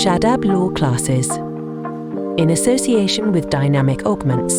Shadab Law Classes in association with Dynamic Augments.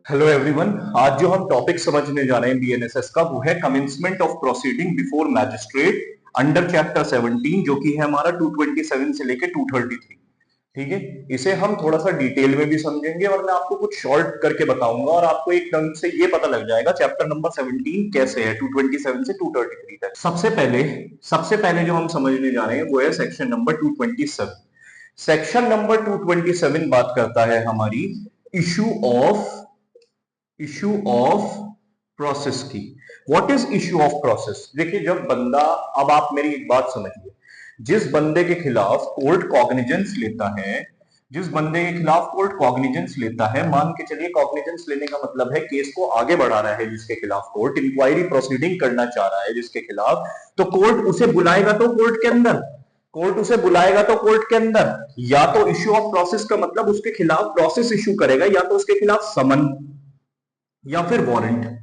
Hello everyone, आज जो हम topic समझने जा रहे हैं बीएनएसएस का वो है commencement of proceeding before magistrate under chapter 17 जो कि है हमारा 227 से लेके 233। ठीक है, इसे हम थोड़ा सा डिटेल में भी समझेंगे और मैं आपको कुछ शॉर्ट करके बताऊंगा और आपको एक ढंग से ये पता लग जाएगा चैप्टर नंबर 17 कैसे है 227 से 233 तक। सबसे पहले जो हम समझने जा रहे हैं वो है सेक्शन नंबर 227। सेक्शन नंबर 227 बात करता है हमारी इशू ऑफ प्रोसेस की। What is issue of process? देखिए, जब बंदा, अब आप मेरी एक बात समझिए, जिस बंदे के खिलाफ कोर्ट कॉग्निजेंस लेता है, मान के चलिए कॉग्निजेंस लेने का मतलब है केस को आगे बढ़ा रहा है जिसके खिलाफ कोर्ट इंक्वायरी प्रोसीडिंग करना चाह रहा है जिसके खिलाफ, तो कोर्ट उसे बुलाएगा तो कोर्ट के अंदर या तो इश्यू ऑफ प्रोसेस का मतलब उसके खिलाफ प्रोसेस इशू करेगा, या तो उसके खिलाफ समन या फिर वारंट,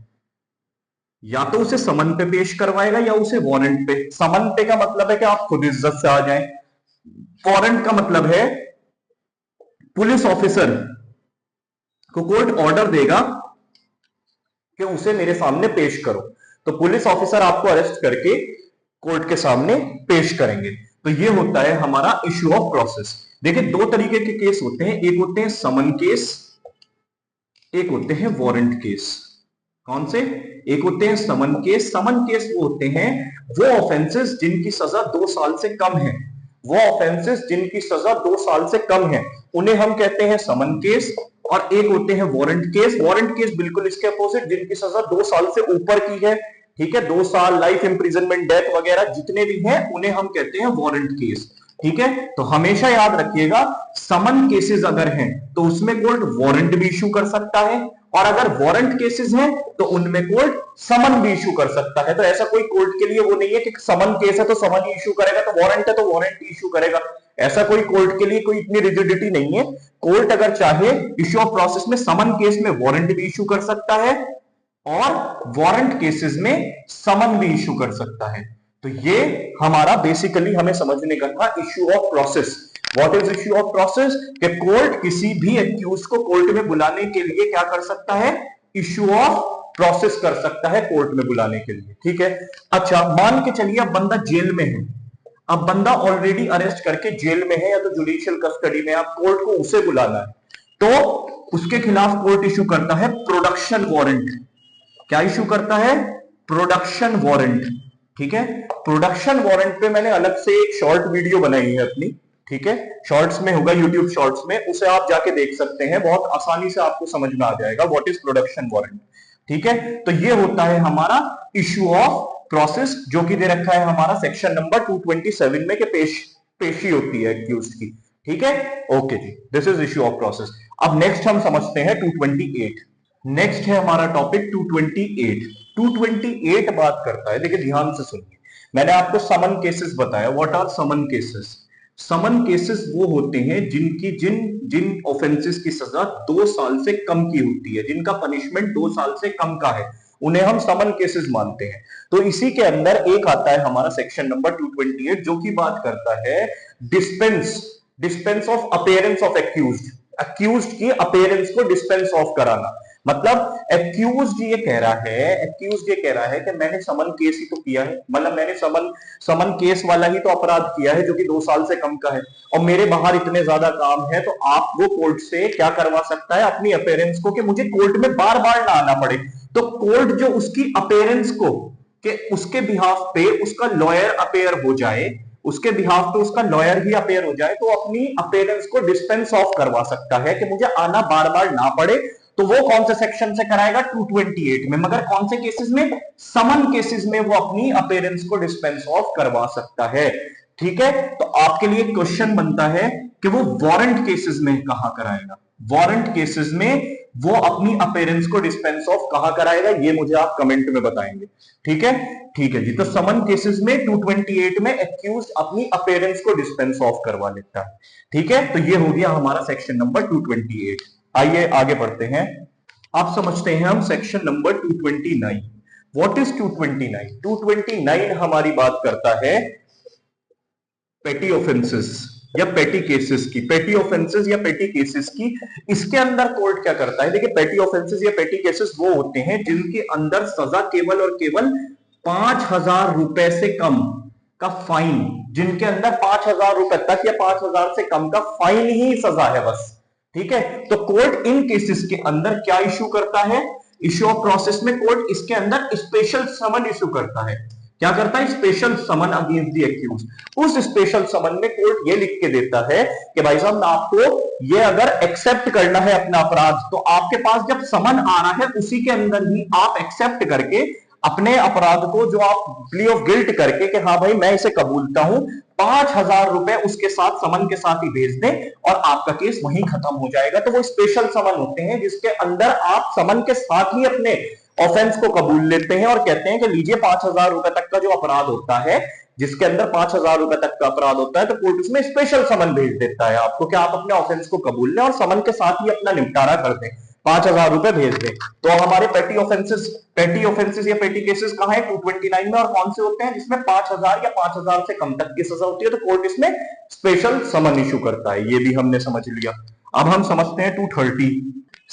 या तो उसे समन पे पेश करवाएगा या उसे वारंट पे। समन पे का मतलब है कि आप खुद इज्जत से आ जाएं, वारंट का मतलब है पुलिस ऑफिसर को कोर्ट ऑर्डर देगा कि उसे मेरे सामने पेश करो, तो पुलिस ऑफिसर आपको अरेस्ट करके कोर्ट के सामने पेश करेंगे। तो ये होता है हमारा इश्यू ऑफ प्रोसेस। देखिए, दो तरीके के केस होते हैं, एक होते हैं समन केस, एक होते हैं वारंट केस। कौन से? एक होते हैं समन केस वो होते हैं वो ऑफेंसेस जिनकी सजा 2 साल से कम है, उन्हें हम कहते हैं समन केस। और एक होते हैं वारंट केस बिल्कुल इसके अपोजिट, जिनकी सजा 2 साल से ऊपर की है। ठीक है, 2 साल, लाइफ इंप्रिजनमेंट, डेथ वगैरह जितने भी हैं उन्हें हम कहते हैं वारंट केस। ठीक है, तो हमेशा याद रखिएगा, समन केसेस अगर हैं तो उसमें कोर्ट वारंट भी इशू कर सकता है, और अगर वारंट केसेस हैं तो उनमें कोर्ट समन भी इशू कर सकता है। तो ऐसा कोई कोर्ट के लिए वो नहीं है कि समन केस है तो समन इशू करेगा, तो वारंट है तो वारंट इशू करेगा। ऐसा कोई कोर्ट के लिए कोई इतनी रिजिडिटी नहीं है। कोर्ट अगर चाहे इशू ऑफ प्रोसेस में समन केस में वारंट भी इशू कर सकता है और वारंट केसेस में समन भी इशू कर सकता है। तो ये हमारा बेसिकली हमें समझने का था issue of process. What is issue of process? कि कोर्ट किसी भी एक्यूज को कोर्ट में बुलाने के लिए क्या कर सकता है? इश्यू ऑफ प्रोसेस कर सकता है कोर्ट में बुलाने के लिए। ठीक है, अच्छा मान के चलिए अब बंदा जेल में है, अब बंदा ऑलरेडी अरेस्ट करके जेल में है या तो जुडिशियल कस्टडी में, आप कोर्ट को उसे बुलाना है, तो उसके खिलाफ कोर्ट इशू करता है प्रोडक्शन वारंट। क्या इशू करता है? Production warrant. ठीक है, प्रोडक्शन वारंट पे मैंने अलग से एक शॉर्ट वीडियो बनाई है अपनी। ठीक है, शॉर्ट्स में होगा, यूट्यूब शॉर्ट्स में, उसे आप जाके देख सकते हैं, बहुत आसानी से आपको समझ में आ जाएगा व्हाट इज प्रोडक्शन वारंट। ठीक है, तो ये होता है हमारा इशू ऑफ प्रोसेस, जो कि दे रखा है हमारा सेक्शन नंबर 227 में, कि पेशी होती है एक्यूज्ड की। ठीक है, ओके जी, this is issue of process. अब नेक्स्ट हम समझते हैं 228। नेक्स्ट है हमारा टॉपिक 228। 228 बात करता है, देखिए ध्यान से सुनिए, मैंने आपको समन केसेस बताया। What are summon cases? Summon cases वो होते हैं जिन ऑफेंसेस की सजा 2 साल से कम की होती है, जिनका पनिशमेंट 2 साल से कम का है, उन्हें हम समन केसेस मानते हैं। तो इसी के अंदर एक आता है हमारा सेक्शन नंबर 228 जो की बात करता है dispense of appearance of accused की अपीयरेंस को डिस्पेंस ऑफ कराना। मतलब एक्यूज्ड ये कह रहा है कि मैंने समन केस ही तो किया है, मतलब मैंने समन केस वाला ही तो अपराध किया है जो कि 2 साल से कम का है, और मेरे बाहर इतने ज्यादा काम है, तो आप वो कोर्ट से क्या करवा सकता है? अपनी अपीयरेंस को, कि मुझे कोर्ट में बार बार ना आना पड़े। तो कोर्ट जो उसकी अपीयरेंस को, कि उसके बिहाफ पे उसका लॉयर अपीयर हो जाए, उसके बिहाफ पे उसका लॉयर ही अपीयर हो जाए, तो अपनी अपीयरेंस को डिस्पेंस ऑफ करवा सकता है कि मुझे आना बार बार ना पड़े। तो वो कौन से सेक्शन से कराएगा? 228 में। मगर कौन से केसेस में? समन केसेस में वो अपनी अपीयरेंस को डिस्पेंस ऑफ करवा सकता है। ठीक है, तो आपके लिए क्वेश्चन बनता है कि वो वारंट केसेस में कहां कराएगा? वारंट केसेस में वो अपनी अपीयरेंस को डिस्पेंस ऑफ कहां कराएगा, ये मुझे आप कमेंट में बताएंगे। ठीक है जी। तो समन केसेस में 228 में एक्यूज्ड अपनी अपीयरेंस को डिस्पेंस ऑफ करवा लेता है। ठीक है, तो ये हो गया हमारा सेक्शन नंबर 228। आइए आगे बढ़ते हैं। आप समझते हैं हम सेक्शन नंबर 229। What is 229? 229 हमारी बात करता है पेटी ऑफेंसेस। या पेटी केसेस की, पेटी ऑफेंसेस या पेटी केसेस की, इसके अंदर कोर्ट क्या करता है? देखिए पेटी ऑफेंसेस या पेटी केसेस वो होते हैं जिनके अंदर सजा केवल और केवल 5,000 रुपए से कम का फाइन, जिनके अंदर 5,000 रुपए तक या 5,000 से कम का फाइन ही सजा है बस, ठीक है। तो कोर्ट इन केसेस के अंदर क्या इशू करता है? इशू ऑफ प्रोसेस में कोर्ट इसके अंदर स्पेशल समन इशू करता है। क्या करता है? Special summon against the accuse. उस स्पेशल समन में कोर्ट ये लिख के देता है कि भाई साहब आपको ये अगर एक्सेप्ट करना है अपना अपराध, तो आपके पास जब समन आ रहा है उसी के अंदर ही आप एक्सेप्ट करके अपने अपराध को, जो आप प्ली ऑफ गिल्ट करके कि हाँ भाई मैं इसे कबूलता हूं, 5,000 रुपए उसके साथ समन के साथ ही भेज दें और आपका केस वहीं खत्म हो जाएगा। तो वो स्पेशल समन होते हैं जिसके अंदर आप समन के साथ ही अपने ऑफेंस को कबूल लेते हैं और कहते हैं कि लीजिए 5,000 रुपए तक का जो अपराध होता है, जिसके अंदर 5,000 रुपए तक का अपराध होता है, तो कोर्ट उसमें स्पेशल समन भेज देता है आपको कि आप अपने ऑफेंस को कबूल लें और समन के साथ ही अपना निपटारा कर दें, 5,000 रुपए भेज दें। तो हमारे पेटी ऑफेंसेस या पेटी केसेस कहां है? 229 में। और कौन से होते हैं? जिसमें 5,000 या 5,000 से कम तक की सजा होती है, तो कोर्ट इसमें स्पेशल समन इशू करता है। ये भी हमने समझ लिया। अब हम समझते हैं 230,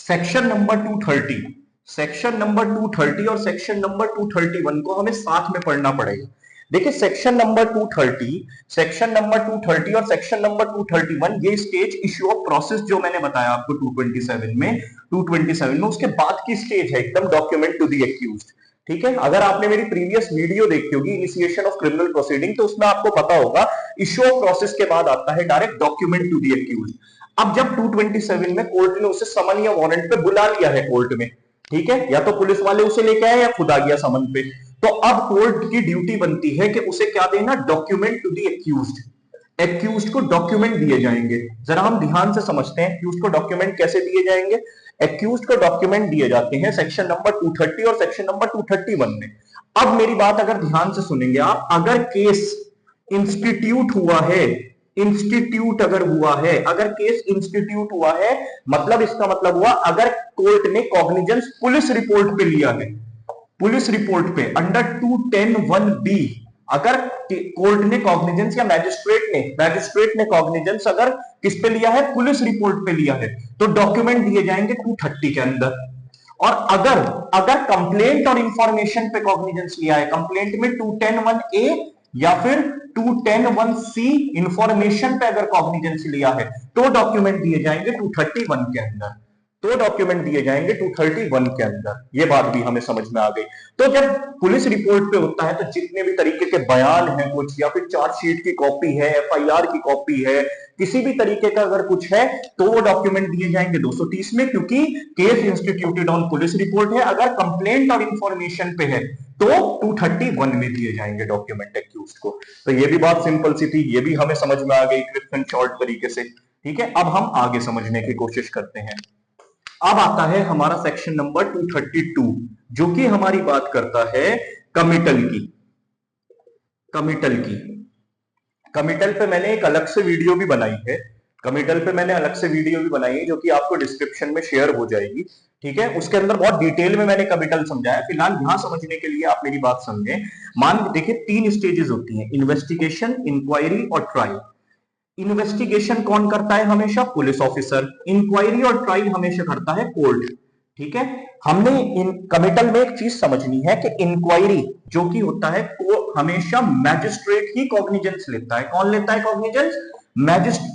सेक्शन नंबर 230। सेक्शन नंबर 230 और सेक्शन नंबर 231 को हमें साथ में पढ़ना पड़ेगा। देखिए सेक्शन नंबर 230, सेक्शन नंबर 230 और सेक्शन नंबर 231, ये स्टेज इश्यू ऑफ प्रोसेस जो मैंने बताया आपको 227 में, उसके बाद की स्टेज है एकदम डॉक्यूमेंट टू द एक्यूज्ड, ठीक है। अगर आपने मेरी प्रीवियस वीडियो देखी होगी इनिशिएशन ऑफ क्रिमिनल प्रोसीडिंग, तो उसमें आपको पता होगा इश्यू ऑफ प्रोसेस के बाद आता है direct document to the accused. अब जब 227 में कोर्ट ने उसे समन या वारंट पे बुला लिया है कोर्ट में, ठीक है, या तो पुलिस वाले उसे लेके आए या खुद आ गया समन पे, तो अब कोर्ट की ड्यूटी बनती है कि उसे क्या देना? Document to the accused. Accused को डॉक्यूमेंट दिए जाएंगे। जरा हम ध्यान से समझते हैं एक्यूज्ड को डॉक्यूमेंट कैसे दिए जाएंगे। एक्यूज्ड को डॉक्यूमेंट दिए जाते हैं सेक्शन नंबर 230 और सेक्शन नंबर 231 में। अब मेरी बात अगर ध्यान से सुनेंगे आप, अगर केस इंस्टीट्यूट हुआ है, अगर केस इंस्टीट्यूट हुआ है, मतलब इसका मतलब हुआ अगर कोर्ट ने कॉग्निजेंस पुलिस रिपोर्ट पे लिया है, पुलिस रिपोर्ट पे अंडर 210(1)(b), अगर कोर्ट ने कॉग्निजेंस या मैजिस्ट्रेट ने कॉग्निजेंस अगर किस पे लिया है? पुलिस रिपोर्ट पे लिया है, तो डॉक्यूमेंट दिए जाएंगे 230 के अंदर। और अगर कंप्लेंट और इंफॉर्मेशन पे कॉग्निजेंस लिया है, कंप्लेंट में 210(1)(a) या फिर 210(1)(c) इंफॉर्मेशन पे अगर कॉग्निजेंस लिया है, तो डॉक्यूमेंट दिए जाएंगे 231 के अंदर, तो डॉक्यूमेंट दिए जाएंगे 231 के अंदर। ये बात भी हमें समझ में आ गई। तो जब पुलिस रिपोर्ट पे होता है, तो जितने भी तरीके के बयान हैं कुछ, या फिर चार्जशीट की कॉपी है, एफआईआर की कॉपी है, किसी भी तरीके का अगर कुछ है, तो वो डॉक्यूमेंट दिए जाएंगे 230 में, क्योंकि case instituted on police report है। अगर कंप्लेंट और इंफॉर्मेशन पे है, तो 231 में दिए जाएंगे डॉक्यूमेंट एक्यूज्ड को। तो ये भी बात सिंपल सी थी, ये भी हमें समझ में आ गई क्रिस्प एंड शॉर्ट तरीके से, ठीक है। अब हम आगे समझने की कोशिश करते हैं। अब आता है हमारा सेक्शन नंबर 232, जो कि हमारी बात करता है कमिटल की। कमिटल पे मैंने एक अलग से वीडियो भी बनाई है, जो कि आपको डिस्क्रिप्शन में शेयर हो जाएगी, ठीक है। उसके अंदर बहुत डिटेल में मैंने कमिटल समझाया। फिलहाल यहां समझने के लिए आप मेरी बात समझें। मान देखिए 3 स्टेजेस होती हैं, इन्वेस्टिगेशन, इंक्वायरी और ट्रायल। इन्वेस्टिगेशन कौन करता है? हमेशा पुलिस ऑफिसर। इंक्वायरी और ट्रायल हमेशा करता है कोर्ट, ठीक है। हमने इन कमिटल में एक चीज समझनी है कि इंक्वायरी जो कि होता है वो हमेशा मैजिस्ट्रेट ही कॉग्निजेंस लेता है। कौन लेता है कॉग्निजेंस?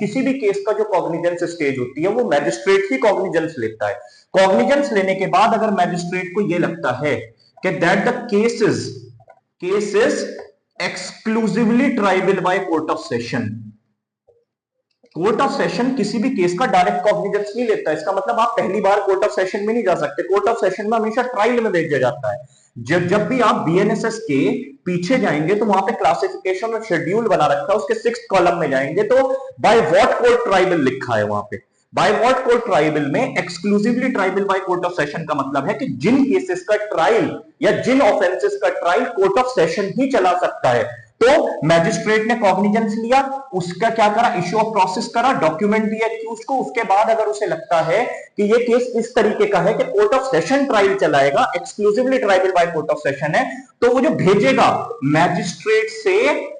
किसी भी केस का जो कॉग्निजेंस स्टेज होती है, वो मैजिस्ट्रेट ही कॉग्निजेंस लेता है। कॉग्निजेंस लेने के बाद अगर मैजिस्ट्रेट को यह लगता है कि that the case is exclusively tribal by court of session. Court of session किसी भी केस का डायरेक्ट कॉग्निजेंस नहीं लेता। इसका मतलब आप पहली बार कोर्ट ऑफ सेशन में नहीं जा सकते। कोर्ट ऑफ सेशन में हमेशा ट्रायल में भेजा जाता है। जब भी आप बीएनएसएस के पीछे जाएंगे, तो वहां पे क्लासिफिकेशन और शेड्यूल बना रखा है, उसके 6th कॉलम में जाएंगे तो बाय व्हाट कोर्ट ट्राइबल लिखा है वहां पे। बाय व्हाट कोर्ट ट्राइबल में exclusively tribal by court of session का मतलब है कि जिन केसेस का ट्रायल या जिन ऑफेंसेस का ट्रायल कोर्ट ऑफ सेशन ही चला सकता है। तो मैजिस्ट्रेट ने कॉग्निजेंस लिया, उसका क्या करा? इश्यू ऑफ प्रोसेस करा, डॉक्यूमेंट दिया एक्यूज्ड को। उसके बाद अगर उसे लगता है कि ये केस इस तरीके का है कि कोर्ट ऑफ सेशन ट्रायल चलाएगा, exclusively tribal by court of session है, तो वो जो भेजेगा मैजिस्ट्रेट से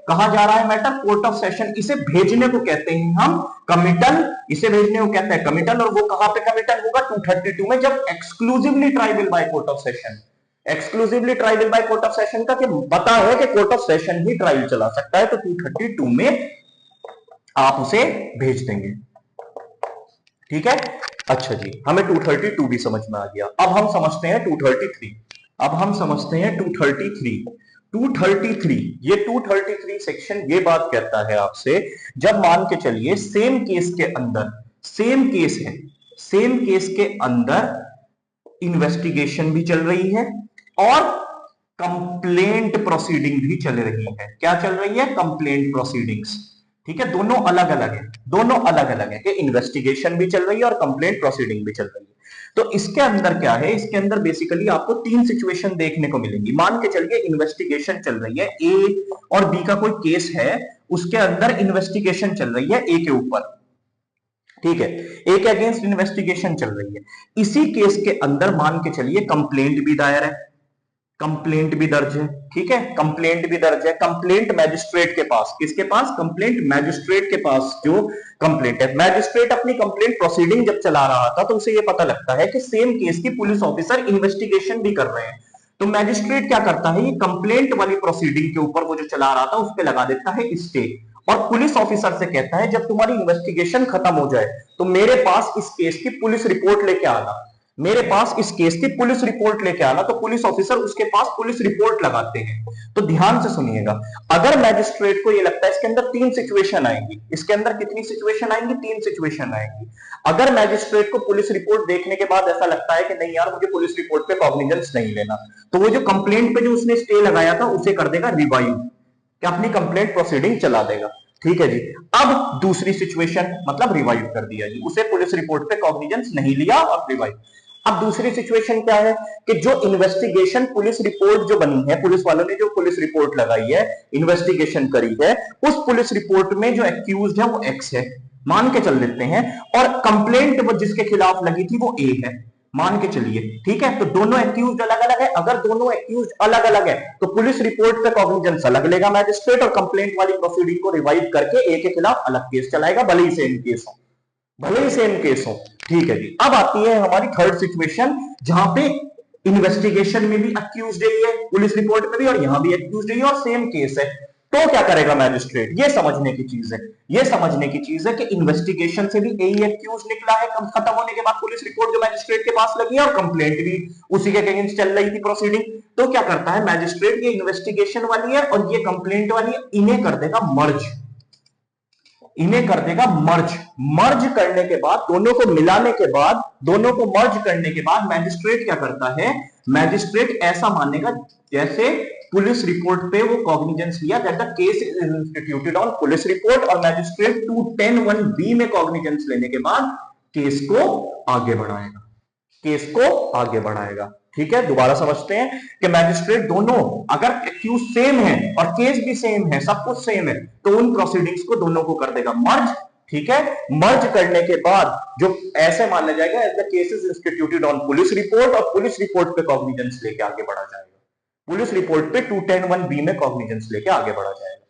कहा जा रहा है मैटर कोर्ट ऑफ सेशन, इसे भेजने को कहते हैं हम कमिटल, इसे भेजने को कहते हैं कमिटल। और वो कहां पे कमिटल होगा? 232 में, जब exclusively tribal by court of session, exclusively tribal by court of session का बता है कि court of session he trial चला सकता है, तो 232 में आप उसे भेज देंगे। ठीक है, अच्छा जी, हमें 232 भी समझ में आ गया। अब हम समझते हैं 233। अब हम समझते हैं 233। 233, ये 233 सेक्शन ये बात कहता है आपसे, जब मान के चलिए सेम केस के अंदर, सेम केस है, सेम केस के अंदर इन्वेस्टिगेशन भी चल रही है और कंप्लेंट प्रोसीडिंग भी चल रही है। क्या चल रही है? Complaint proceedings. ठीक है, दोनों अलग अलग है, दोनों अलग अलग है कि इन्वेस्टिगेशन भी चल रही है और कंप्लेंट प्रोसीडिंग भी चल रही है। तो इसके अंदर क्या है? इसके अंदर बेसिकली आपको तीन सिचुएशन देखने को मिलेंगी। मान के चलिए इन्वेस्टिगेशन चल रही है, ए और बी का कोई केस है, उसके अंदर इन्वेस्टिगेशन चल रही है ए के ऊपर, ठीक है, ए के अगेंस्ट इन्वेस्टिगेशन चल रही है। इसी केस के अंदर मान के चलिए कंप्लेंट भी दायर है, कंप्लेंट भी दर्ज है, ठीक है, कंप्लेंट भी दर्ज है। कंप्लेंट मैजिस्ट्रेट के पास, किसके पास? कंप्लेंट मैजिस्ट्रेट के पास जो कंप्लेंट है। मैजिस्ट्रेट अपनी कंप्लेंट प्रोसीडिंग जब चला रहा था तो उसे ये पता लगता है कि सेम केस की पुलिस ऑफिसर इन्वेस्टिगेशन भी कर रहे हैं, तो मैजिस्ट्रेट क्या करता है? ये कंप्लेंट वाली प्रोसीडिंग के ऊपर वो जो चला रहा था उस पर लगा देता है स्टे, और पुलिस ऑफिसर से कहता है जब तुम्हारी इन्वेस्टिगेशन खत्म हो जाए तो मेरे पास इस केस की पुलिस रिपोर्ट लेके आना, मेरे पास इस केस की पुलिस रिपोर्ट लेके आना। तो पुलिस ऑफिसर उसके पास पुलिस रिपोर्ट लगाते हैं। तो ध्यान से सुनिएगा, अगर मैजिस्ट्रेट को ये लगता है, इसके अंदर तीन सिचुएशन आएंगी, इसके अंदर कितनी सिचुएशन आएंगी? तीन सिचुएशन आएंगी। अगर मैजिस्ट्रेट को पुलिस रिपोर्ट देखने के बाद ऐसा लगता है कि नहीं यार मुझे पुलिस रिपोर्ट पे कॉग्निजेंस नहीं लेना, तो वो जो कंप्लेंट पे जो उसने स्टे लगाया था उसे कर देगा रिवाइव, कि अपनी कंप्लेंट प्रोसीडिंग चला देगा। ठीक है जी। अब दूसरी सिचुएशन, मतलब रिवाइव कर दिया जी, उसे पुलिस रिपोर्ट पे कॉग्निजेंस नहीं लिया और रिवाइव। अब दूसरी सिचुएशन क्या है कि जो इन्वेस्टिगेशन पुलिस रिपोर्ट जो बनी है, पुलिस वालों ने जो पुलिस रिपोर्ट लगाई है, इन्वेस्टिगेशन करी है, उस पुलिस रिपोर्ट में जो एक्यूज्ड है वो एक्स है, मान के चल लेते हैं, और कंप्लेंट वो जिसके खिलाफ लगी थी वो ए है, मान के चलिए। ठीक है, तो दोनों एक्यूज्ड अलग अलग है। अगर दोनों एक्यूज्ड अलग अलग है तो पुलिस रिपोर्ट पे कॉग्निजेंस अलग लेगा मैजिस्ट्रेट, और कंप्लेंट वाली प्रोसीडिंग को रिवाइव करके ए के खिलाफ अलग केस चलाएगा, भले ही सेम केस हो, भले ही सेम केस हो। ठीक है जी। अब आती है हमारी थर्ड सिचुएशन, जहां पे इन्वेस्टिगेशन में भी एक्यूज्ड है, पुलिस रिपोर्ट में भी, और यहां भी एक्यूज्ड है और सेम केस है। तो क्या करेगा मैजिस्ट्रेट? ये समझने की चीज है, ये समझने की चीज है कि इन्वेस्टिगेशन से भी यही एक्यूज निकला है खत्म होने के बाद पुलिस रिपोर्ट जो मैजिस्ट्रेट के पास लगी है, और कंप्लेंट भी उसी के अगेंस्ट चल रही थी प्रोसीडिंग। तो क्या करता है मैजिस्ट्रेट? ये इन्वेस्टिगेशन वाली है और ये कंप्लेंट वाली है, इन्हें कर देगा मर्ज, इन्हें कर देगा मर्ज। मर्ज करने के बाद, दोनों को मिलाने के बाद, दोनों को मर्ज करने के बाद मैजिस्ट्रेट क्या करता है? मैजिस्ट्रेट ऐसा मानेगा जैसे पुलिस रिपोर्ट पे वो कॉग्निजेंस लिया, that the case is instituted on police report, और मैजिस्ट्रेट 210(1)(b) में कॉग्निजेंस लेने के बाद केस को आगे बढ़ाएगा, केस को आगे बढ़ाएगा। ठीक है, दोबारा समझते हैं कि मैजिस्ट्रेट दोनों, अगर एक्यूज सेम है और केस भी सेम है, सब कुछ सेम है, तो उन प्रोसीडिंग्स को दोनों को कर देगा मर्ज। ठीक है, मर्ज करने के बाद जो ऐसे माना जाएगा as the case is instituted on police report, और पुलिस रिपोर्ट पे कॉग्निजेंस लेके आगे बढ़ा जाएगा, पुलिस रिपोर्ट पे 210(1)(b) में कॉग्निजेंस लेके आगे बढ़ा जाएगा।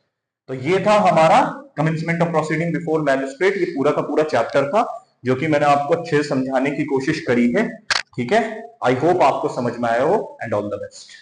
तो ये था हमारा commencement of proceeding before magistrate. ये पूरा का पूरा चैप्टर था जो कि मैंने आपको अच्छे से समझाने की कोशिश करी है। ठीक है, आई होप आपको समझ में आया हो, एंड ऑल द बेस्ट।